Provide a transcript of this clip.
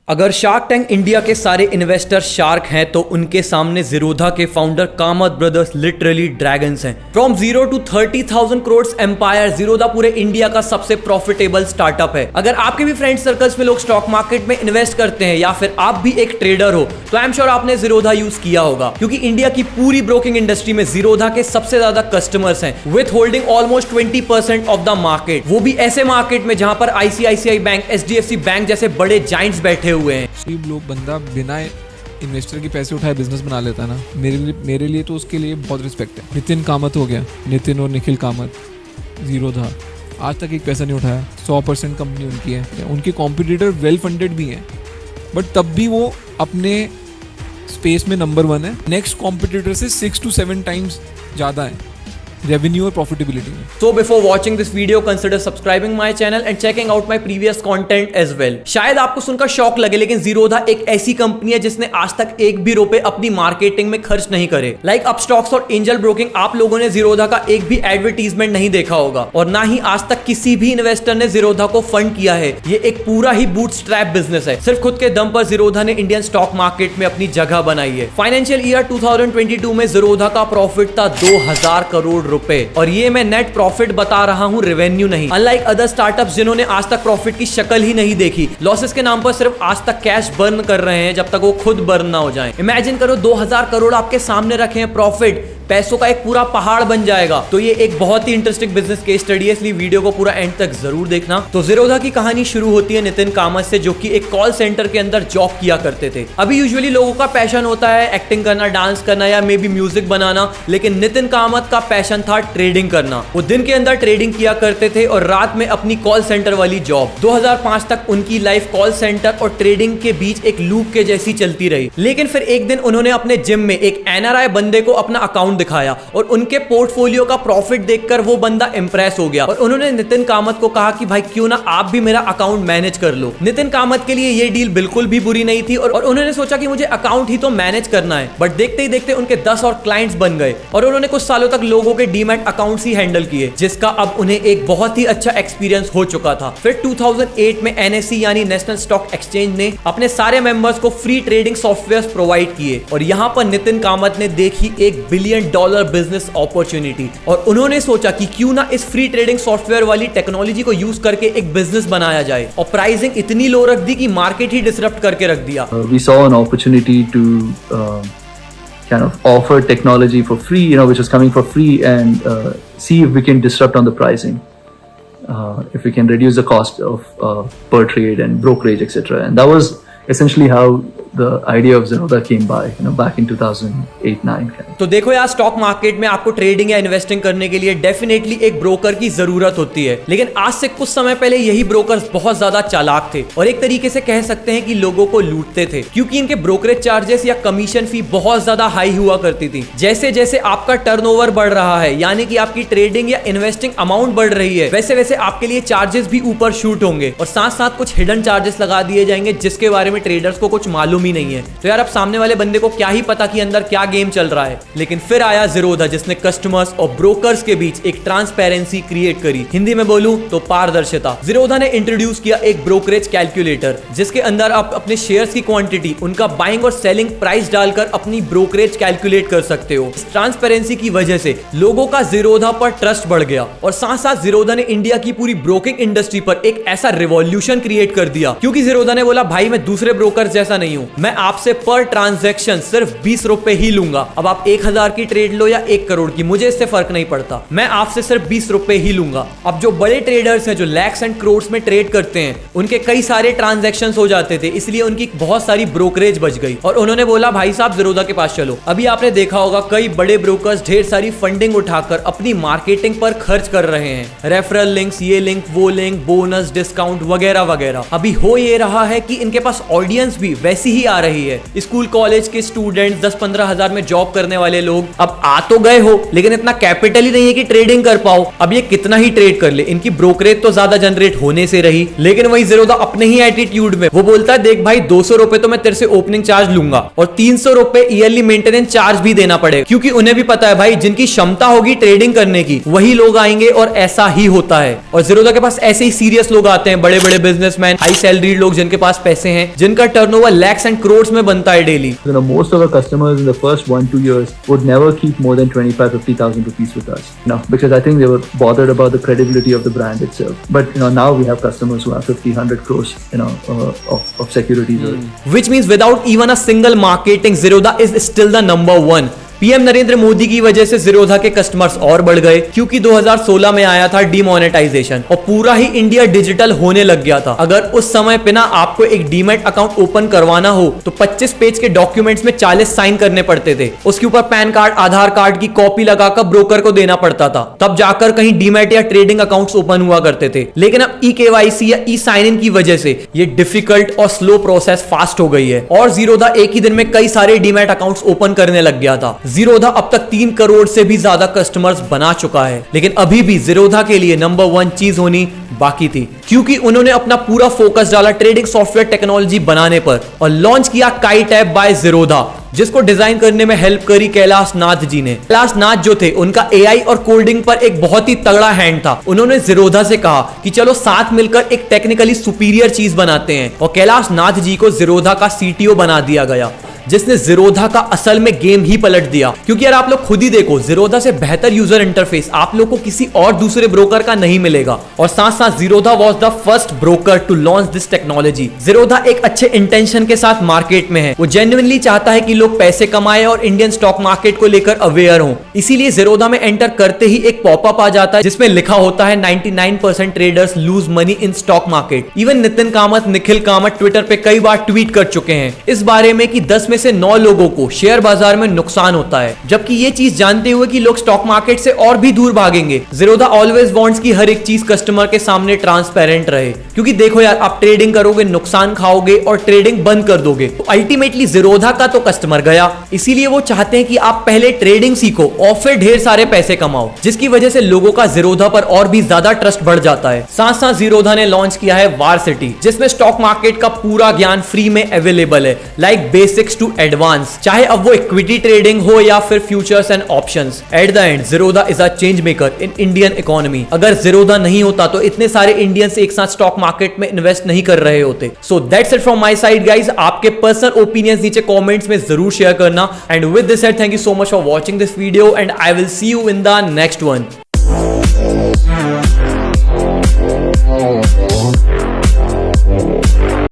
अगर shark tank India के सारे इन्वेस्टर शार्क हैं तो उनके सामने ज़ीरोधा के founder Kamath brothers literally dragons हैं। From 0 to 30,000 crore empire, Zerodha पूरे इंडिया का सबसे प्रॉफिटेबल स्टार्टअप है। अगर आपके भी फ्रेंड सर्कल्स में लोग स्टॉक मार्केट में इन्वेस्ट करते हैं या फिर आप भी एक ट्रेडर हो तो आई एम श्योर आपने ज़ीरोधा यूज किया होगा, क्योंकि इंडिया की पूरी ब्रोकिंग इंडस्ट्री में ज़ीरोधा के सबसे ज्यादा कस्टमर्स हैं, with holding almost 20% of the market. वो भी ऐसे मार्केट में जहां पर ICICI बैंक, HDFC बैंक जैसे बड़े जाइंट्स बैठे हुए हैं। लोग बंदा बिना इन्वेस्टर के पैसे उठाए बिजनेस बना लेता है ना, मेरे लिए तो उसके लिए बहुत रिस्पेक्ट है। नितिन कामत हो गया, नितिन और निखिल कामत, ज़ीरोधा आज तक एक पैसा नहीं उठाया, 100% कंपनी उनकी है। उनके कॉम्पिटिटर वेल फंडेड भी हैं, बट तब भी वो अपने स्पेस में नंबर 1 है। नेक्स्ट कॉम्पिटिटर से 6 to 7 टाइम्स ज़्यादा है रेवेन्यू और प्रॉफिटेबिलिटी में। So before watching this video, consider subscribing my channel and checking out my previous content as well. शायद आपको सुनकर शॉक लगे, लेकिन ज़ीरोधा एक ऐसी कंपनी है जिसने आज तक एक भी रुपए अपनी मार्केटिंग में खर्च नहीं करे। लाइक अपस्टॉक्स और एंजल ब्रोकिंग, आप लोगों ने ज़ीरोधा का एक भी एडवर्टीजमेंट नहीं देखा होगा और ना ही आज तक किसी भी इन्वेस्टर ने ज़ीरोधा को फंड किया है। ये एक पूरा ही बूटस्ट्रैप बिजनेस है। सिर्फ खुद के दम पर ज़ीरोधा ने इंडियन स्टॉक मार्केट में अपनी जगह बनाई है। फाइनेंशियल ईयर 2022 में ज़ीरोधा का प्रॉफिट था 2000 करोड़ रुपए, और ये मैं नेट प्रॉफिट बता रहा हूं, रेवेन्यू नहीं। अनलाइक अदर स्टार्टअप्स जिन्होंने आज तक प्रॉफिट की शक्ल ही नहीं देखी, लॉसेस के नाम पर सिर्फ आज तक कैश बर्न कर रहे हैं जब तक वो खुद बर्न ना हो जाएं। इमेजिन करो 2000 करोड़ आपके सामने रखे हैं प्रॉफिट, पैसों का एक पूरा पहाड़ बन जाएगा। तो ये एक बहुत ही इंटरेस्टिंग बिजनेस केस स्टडी है, इसलिए वीडियो को पूरा एंड तक जरूर देखना। तो ज़ीरोधा की कहानी शुरू होती है नितिन कामत से, जो कि एक कॉल सेंटर के अंदर जॉब किया करते थे। अभी यूजुअली लोगों का पैशन होता है एक्टिंग करना, डांस करना या मे बी म्यूजिक बनाना, लेकिन नितिन कामत का पैशन था ट्रेडिंग करना। वो दिन के अंदर ट्रेडिंग किया करते थे और रात में अपनी कॉल सेंटर वाली जॉब। 2005 तक उनकी लाइफ कॉल सेंटर और ट्रेडिंग के बीच एक लूप के जैसी चलती रही। लेकिन फिर एक दिन उन्होंने अपने जिम में एक NRI बंदे को अपना अकाउंट दिखाया और उनके पोर्टफोलियो का प्रॉफिट देखकर वो बंदा इंप्रेस हो गया और उन्होंने नितिन कामत को कहा कि भाई क्यों ना आप भी मेरा अकाउंट मैनेज कर लो। नितिन कामत के लिए ये डील बिल्कुल भी बुरी नहीं थी और उन्होंने सोचा कि मुझे अकाउंट ही तो मैनेज करना है। बट देखते ही देखते उनके 10 और क्लाइंट्स बन गए और उन्होंने कुछ सालों तक लोगों के डीमैट अकाउंट्स ही हैंडल किए, जिसका अब उन्हें एक बहुत ही अच्छा एक्सपीरियंस हो चुका था। फिर 2008 में NSE यानी नेशनल स्टॉक एक्सचेंज ने अपने सारे मेंबर्स को फ्री ट्रेडिंग सॉफ्टवेयर प्रोवाइड किए और यहां पर नितिन कामत ने देखी $1 बिलियन बिजनेस अपॉर्चुनिटी और उन्होंने सोचा कि क्यों ना इस फ्री ट्रेडिंग सॉफ्टवेयर वाली टेक्नोलॉजी को यूज करके एक बिजनेस बनाया जाए, और प्राइसिंग इतनी लो रख दी कि मार्केट ही डिसरप्ट करके रख दिया। We saw an opportunity to kind of offer technology for free, which is coming for free, and see if we can disrupt on the pricing, if we can reduce the cost of per trade and brokerage, etc. And that was essentially how the idea of Zenotha came by, back in 2008-9. तो देखो यार, stock market में आपको trading या investing करने के लिए definitely एक ब्रोकर की जरूरत होती है, लेकिन आज से कुछ समय पहले यही ब्रोकर्स बहुत ज्यादा चालाक थे और एक तरीके से कह सकते हैं कि लोगों को लूटते थे, क्योंकि इनके ब्रोकरेज चार्जेस या कमीशन फी बहुत ज्यादा हाई हुआ करती थी। जैसे जैसे आपका टर्नओवर बढ़ रहा है, यानी कि आपकी ट्रेडिंग या इन्वेस्टिंग अमाउंट बढ़ रही है, वैसे वैसे आपके लिए चार्जेस भी ऊपर शूट होंगे और साथ साथ कुछ हिडन चार्जेस लगा दिए जाएंगे जिसके बारे में ट्रेडर्स को कुछ मालूम ही नहीं है। तो यार अब सामने वाले बंदे को क्या ही पता कि अंदर क्या गेम चल रहा है। लेकिन फिर आया ज़ीरोधा, जिसने कस्टमर्स और ब्रोकर्स के बीच एक ट्रांसपेरेंसी क्रिएट करी। हिंदी में बोलूं तो पारदर्शिता। ज़ीरोधा ने इंट्रोड्यूस किया एक ब्रोकरेज कैलकुलेटर, जिसके अंदर आप अपने शेयर्स की क्वांटिटी, उनका बाइंग और सेलिंग प्राइस डालकर अपनी ब्रोकरेज कैलकुलेट कर सकते हो। इस ट्रांसपेरेंसी की वजह से लोगों का ज़ीरोधा पर ट्रस्ट बढ़ गया और साथ साथ ज़ीरोधा ने इंडिया की पूरी ब्रोकिंग इंडस्ट्री पर एक ऐसा रिवॉल्यूशन क्रिएट कर दिया, क्योंकि ज़ीरोधा ने बोला भाई मैं दूसरे ब्रोकर जैसा नहीं हूं, मैं आपसे पर ट्रांजैक्शन सिर्फ 20 रुपए ही लूंगा। अब आप 1000 की ट्रेड लो या 1 करोड़ की, मुझे इससे फर्क नहीं पड़ता, मैं आपसे सिर्फ 20 रुपए ही लूंगा। अब जो बड़े ट्रेडर्स हैं जो लैक्स एंड करोड्स में ट्रेड करते हैं, उनके कई सारे ट्रांजैक्शंस हो जाते थे, इसलिए उनकी बहुत सारी ब्रोकरेज बच गई और उन्होंने बोला भाई साहब ज़ीरोधा के पास चलो। अभी आपने देखा होगा कई बड़े ब्रोकर्स ढेर सारी फंडिंग उठाकर अपनी मार्केटिंग पर खर्च कर रहे हैं, रेफरल लिंक्स, ये लिंक वो लिंक, बोनस, डिस्काउंट वगैरह वगैरह। अभी हो ये रहा है कि इनके पास ऑडियंस भी वैसी ही ही आ रही है। स्कूल कॉलेज के स्टूडेंट्स 10-15 हजार में जॉब करने वाले लोग अब आ तो गए हो, लेकिन इतना कैपिटल ही नहीं है कि ट्रेडिंग कर पाओ। अब ये कितना ही ट्रेड कर ले, इनकी ब्रोकरेज तो ज्यादा जनरेट होने से रही। लेकिन वही ज़ीरोधा अपने ही एटीट्यूड में वो बोलता है, देख भाई 200 रुपए तो मैं तेरे से ओपनिंग चार्ज लूंगा और 300 रुपए ईयरली मेंटेनेंस चार्ज भी देना पड़ेगा, क्योंकि उन्हें भी पता है भाई जिनकी क्षमता होगी ट्रेडिंग करने की वही लोग आएंगे, और ऐसा ही होता है। और ज़ीरोधा के पास ऐसे ही सीरियस लोग आते हैं, बड़े बड़े बिजनेसमैन, हाई सैलरी लोग जिनके पास पैसे हैं, जिनका टर्नओवर lakhs and crores में बनता है daily. Most of our customers in the first 1-2 years would never keep more than 25,000-50,000 rupees with us, because I think they were bothered about the credibility of the brand itself. But now we have customers who have 50-100 crores, of securities. Which means without even a single marketing, Zerodha is still the number one. PM Narendra Modi की वजह से ज़ीरोधा के customers और बढ़ गए, क्योंकि 2016 में आया था डीमोनेटाइजेशन और पूरा ही इंडिया डिजिटल होने लग गया था। अगर उस समय पे ना आपको एक डीमैट अकाउंट ओपन करवाना हो तो 25 पेज के डॉक्यूमेंट्स में 40 साइन करने पड़ते थे। उसके ऊपर पैन कार्ड, आधार कार्ड की कॉपी लगाकर ब्रोकर को देना पड़ता था, तब जाकर कहीं डीमैट या ट्रेडिंग अकाउंट्स ओपन हुआ करते थे। लेकिन अब ई-केवाईसी या ई साइन इन की वजह से ये डिफिकल्ट और स्लो प्रोसेस फास्ट हो गई है, और ज़ीरोधा एक ही दिन में कई सारे डीमैट अकाउंट्स ओपन करने लग गया था। ज़ीरोधा अब तक 3 करोड़ से भी ज्यादा कस्टमर्स बना चुका है, लेकिन अभी भी ज़ीरोधा के लिए नंबर 1 चीज होनी बाकी थी, क्योंकि उन्होंने अपना पूरा फोकस डाला ट्रेडिंग सॉफ्टवेयर टेक्नोलॉजी बनाने पर और लॉन्च किया काइट ऐप बाय ज़ीरोधा, जिसको डिजाइन करने में हेल्प करी कैलाश नाथ जी ने। कैलाश नाथ जो थे, उनका एआई और कोडिंग पर एक बहुत ही तगड़ा हैंड था। उन्होंने ज़ीरोधा से कहा कि चलो साथ मिलकर एक टेक्निकली सुपीरियर चीज बनाते हैं, और कैलाश नाथ जी को ज़ीरोधा का सीटीओ बना दिया गया, जिसने ज़ीरोधा का असल में गेम ही पलट दिया। क्योंकि यार आप लोग खुद ही देखो, ज़ीरोधा से बेहतर यूजर इंटरफेस आप लोग को किसी और दूसरे ब्रोकर का नहीं मिलेगा, और साथ साथ Zerodha was the first broker to launch this technology. Zerodha एक अच्छे इंटेंशन के साथ मार्केट में है, वो जेन्युइनली चाहता है कि लोग पैसे कमाए और इंडियन स्टॉक मार्केट को लेकर अवेयर हों। इसीलिए ज़ीरोधा में एंटर करते ही एक पॉपअप आ जाता है जिसमें लिखा होता है 99% traders lose money in stock market. Even Nitin Kamat, Nikhil Kamat Twitter पे कई बार ट्वीट कर चुके हैं इस बारे में कि 10 में से 9 लोगों को शेयर बाजार में नुकसान होता है, जबकि ये चीज जानते हुए कि लोग स्टॉक मार्केट से और भी दूर भागेंगे। ज़ीरोधा ऑलवेज वांट्स कि हर एक चीज कस्टमर के सामने ट्रांसपेरेंट रहे, क्योंकि देखो यार, आप ट्रेडिंग करोगे, नुकसान खाओगे और ट्रेडिंग बंद कर दोगे, तो अल्टीमेटली ज़ीरोधा का तो कस्टमर गया। इसीलिए वो चाहते हैं कि आप पहले ट्रेडिंग सीखो और फिर ढेर सारे पैसे कमाओ, जिसकी वजह से लोगों का ज़ीरोधा पर और भी ज्यादा ट्रस्ट बढ़ जाता है। साथ साथ ज़ीरोधा ने लॉन्च किया है वारसिटी, जिसमें स्टॉक मार्केट का पूरा ज्ञान फ्री में अवेलेबल है, लाइक बेसिक्स टू एडवांस, चाहे अब वो इक्विटी ट्रेडिंग हो या फिर futures and options. At the end Zerodha is a change maker in Indian economy. अगर ज़ीरोधा नहीं होता तो इतने सारे इंडियंस एक साथ स्टॉक मार्केट में इन्वेस्ट नहीं कर रहे होते। So that's it from my side guys. आपके पर्सनल ओपिनियंस नीचे कमेंट्स में जरूर शेयर करना, and with this said, thank you so much for watching this video, and I will see you in the next one.